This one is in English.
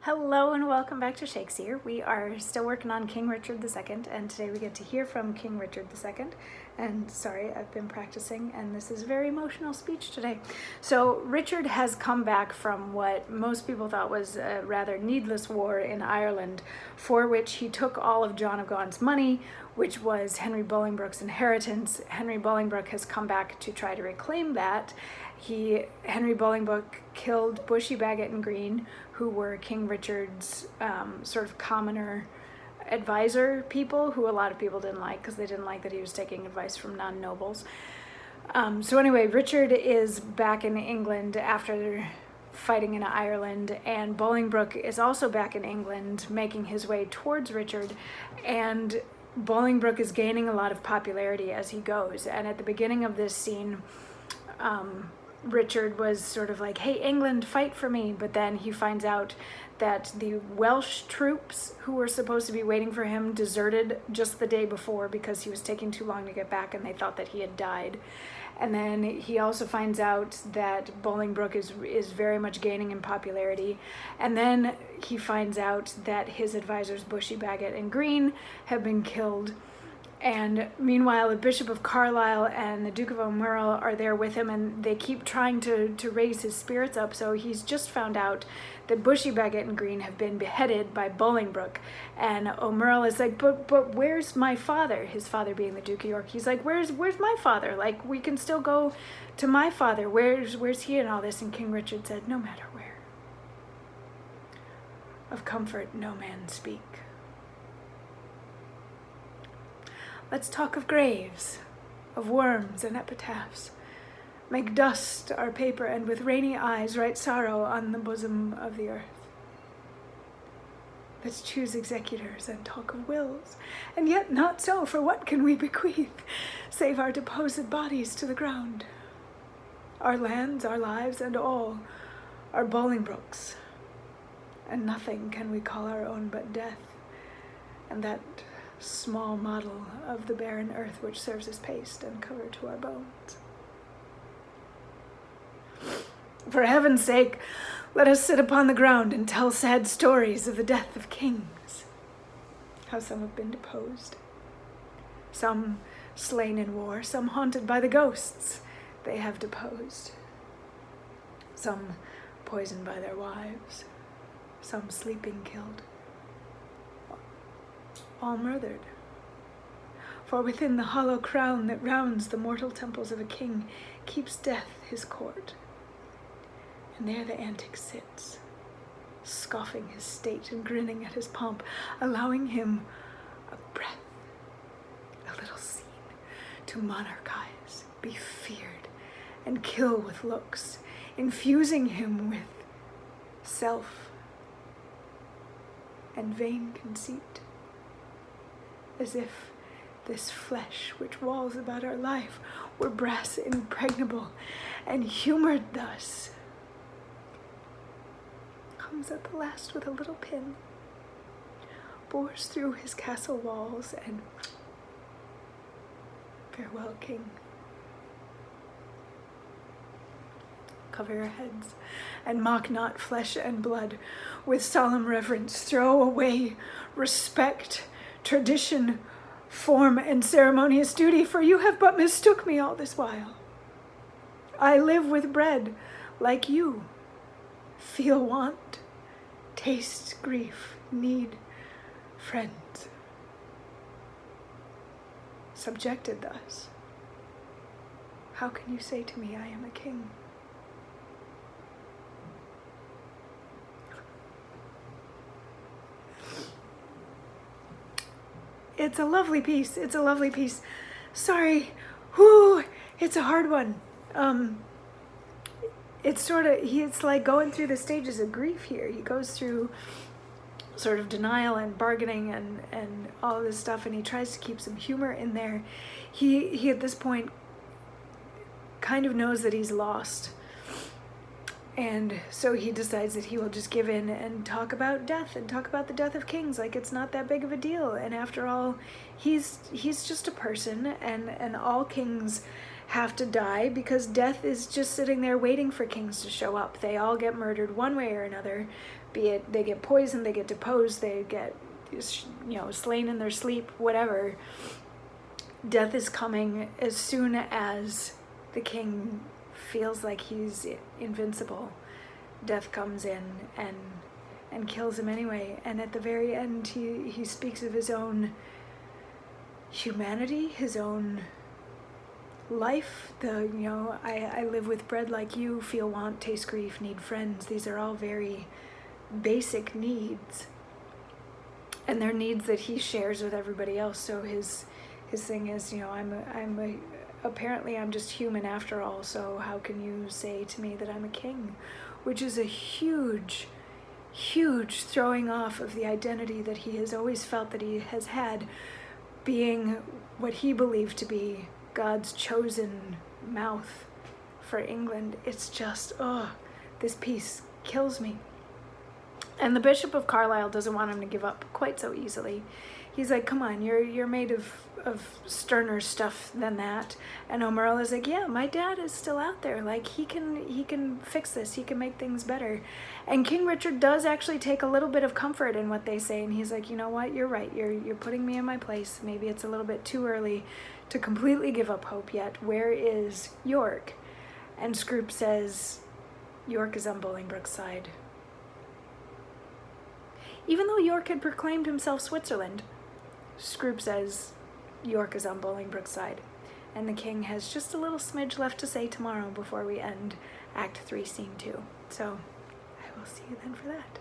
Hello and welcome back to Shakesyear. We are still working on King Richard II, and today we get to hear from King Richard II. And sorry, I've been practicing, and this is a very emotional speech today. So Richard has come back from what most people thought was a rather needless war in Ireland, for which he took all of John of Gaunt's money, which was Henry Bolingbroke's inheritance. Henry Bolingbroke has come back to try to reclaim that. Henry Bolingbroke killed Bushy, Bagot, and Green, who were King Richard's sort of commoner advisor people, who a lot of people didn't like because they didn't like that he was taking advice from non-nobles. So anyway, Richard is back in England after fighting in Ireland, and Bolingbroke is also back in England making his way towards Richard, and Bolingbroke is gaining a lot of popularity as he goes. And at the beginning of this scene, Richard was sort of like, hey, England, fight for me. But then he finds out that the Welsh troops who were supposed to be waiting for him deserted just the day before because he was taking too long to get back, and they thought that he had died. And then he also finds out that Bolingbroke is very much gaining in popularity. And then he finds out that his advisors, Bushy, Bagot, and Green, have been killed. And meanwhile, the Bishop of Carlisle and the Duke of O'Merle are there with him, and they keep trying to raise his spirits up. So he's just found out that Bushy, Bagot, and Green have been beheaded by Bolingbroke. And O'Merle is like, but where's my father? His father being the Duke of York. He's like, where's my father? Like, we can still go to my father. Where's he in all this? And King Richard said, no matter where. Of comfort no man speak. Let's talk of graves, of worms and epitaphs. Make dust our paper, and with rainy eyes write sorrow on the bosom of the earth. Let's choose executors and talk of wills, and yet not so, for what can we bequeath, save our deposed bodies to the ground? Our lands, our lives, and all are Bolingbroke's, and nothing can we call our own but death, and that small model of the barren earth which serves as paste and cover to our bones. For heaven's sake, let us sit upon the ground and tell sad stories of the death of kings, how some have been deposed, some slain in war, some haunted by the ghosts they have deposed, some poisoned by their wives, some sleeping killed, all murdered. For within the hollow crown that rounds the mortal temples of a king keeps death his court. And there the antic sits, scoffing his state and grinning at his pomp, allowing him a breath, a little scene, to monarchize, be feared, and kill with looks, infusing him with self and vain conceit. As if this flesh which walls about our life were brass impregnable, and humored thus, comes at the last with a little pin, bores through his castle walls, and farewell, king. Cover your heads, and mock not flesh and blood. With solemn reverence throw away respect, tradition, form, and ceremonious duty, for you have but mistook me all this while. I live with bread like you, feel want, taste grief, need friends. Subjected thus, how can you say to me I am a king? It's a lovely piece. It's a lovely piece. Sorry. Whoo, it's a hard one. It's like going through the stages of grief here. He goes through sort of denial and bargaining and all of this stuff, and he tries to keep some humor in there. He at this point kind of knows that he's lost. And so he decides that he will just give in and talk about death and talk about the death of kings like it's not that big of a deal. And after all, he's just a person, and all kings have to die because death is just sitting there waiting for kings to show up. They all get murdered one way or another be it they get poisoned, they get deposed, they get, you know, slain in their sleep, whatever. Death is coming as soon as the king feels like he's invincible. Death comes in and kills him anyway. And at the very end, he speaks of his own humanity, his own life. You know, I live with bread like you, feel want, taste grief, need friends. These are all very basic needs, and they're needs that he shares with everybody else. So his thing is, you know, apparently I'm just human after all, so how can you say to me that I'm a king? Which is a huge throwing off of the identity that he has always felt that he has had, being what he believed to be God's chosen mouth for England. It's just, this piece kills me. And the Bishop of Carlisle doesn't want him to give up quite so easily. He's like, come on, you're made of sterner stuff than that. And O'Merle is like, yeah, my dad is still out there. Like, he can fix this. He can make things better. And King Richard does actually take a little bit of comfort in what they say. And he's like, you know what? You're right. You're putting me in my place. Maybe it's a little bit too early to completely give up hope yet. Where is York? And Scroop says, York is on Bolingbroke's side. Even though York had proclaimed himself Switzerland, Scroop says York is on Bolingbroke's side. And the king has just a little smidge left to say tomorrow before we end Act 3, Scene 2. So I will see you then for that.